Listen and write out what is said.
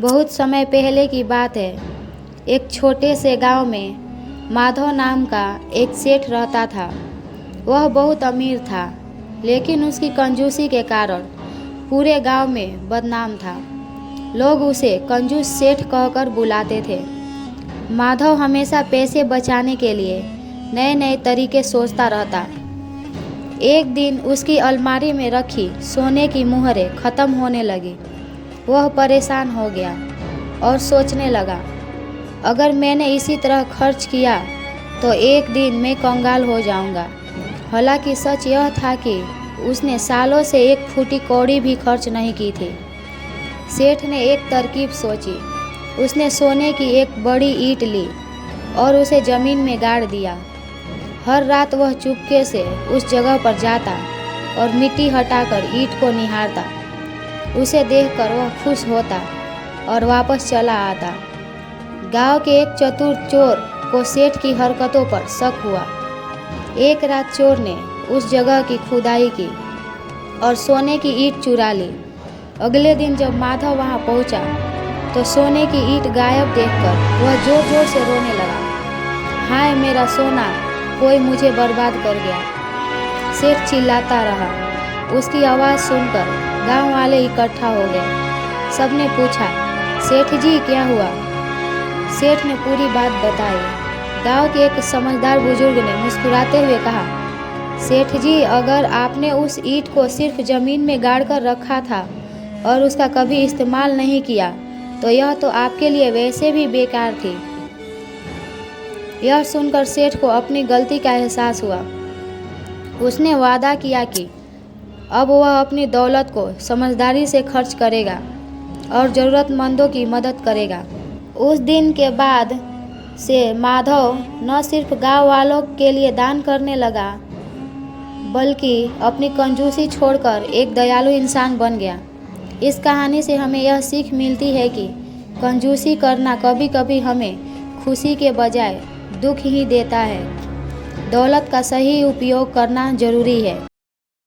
बहुत समय पहले की बात है। एक छोटे से गांव में माधव नाम का एक सेठ रहता था। वह बहुत अमीर था, लेकिन उसकी कंजूसी के कारण पूरे गांव में बदनाम था। लोग उसे कंजूस सेठ कहकर बुलाते थे। माधव हमेशा पैसे बचाने के लिए नए नए तरीके सोचता रहता। एक दिन उसकी अलमारी में रखी सोने की मुहरें ख़त्म होने लगी। वह परेशान हो गया और सोचने लगा, अगर मैंने इसी तरह खर्च किया तो एक दिन मैं कंगाल हो जाऊंगा। हालांकि सच यह था कि उसने सालों से एक फूटी कौड़ी भी खर्च नहीं की थी। सेठ ने एक तरकीब सोची। उसने सोने की एक बड़ी ईंट ली और उसे ज़मीन में गाड़ दिया। हर रात वह चुपके से उस जगह पर जाता और मिट्टी हटाकर ईंट को निहारता। उसे देखकर वह खुश होता और वापस चला आता। गांव के एक चतुर चोर को सेठ की हरकतों पर शक हुआ। एक रात चोर ने उस जगह की खुदाई की और सोने की ईंट चुरा ली। अगले दिन जब माधव वहां पहुंचा तो सोने की ईंट गायब देखकर वह जोर जोर से रोने लगा। हाय मेरा सोना, कोई मुझे बर्बाद कर गया। सेठ चिल्लाता रहा। उसकी आवाज़ सुनकर गांव वाले इकट्ठा हो गए। सबने पूछा, सेठ जी क्या हुआ? सेठ ने पूरी बात बताई। गांव के एक समझदार बुजुर्ग ने मुस्कुराते हुए कहा, सेठ जी, अगर आपने उस ईंट को सिर्फ ज़मीन में गाड़कर रखा था और उसका कभी इस्तेमाल नहीं किया तो यह तो आपके लिए वैसे भी बेकार थी। यह सुनकर सेठ को अपनी गलती का एहसास हुआ। उसने वादा किया कि अब वह अपनी दौलत को समझदारी से खर्च करेगा और ज़रूरतमंदों की मदद करेगा। उस दिन के बाद से माधव न सिर्फ गांव वालों के लिए दान करने लगा, बल्कि अपनी कंजूसी छोड़कर एक दयालु इंसान बन गया। इस कहानी से हमें यह सीख मिलती है कि कंजूसी करना कभी कभी हमें खुशी के बजाय दुख ही देता है। दौलत का सही उपयोग करना जरूरी है।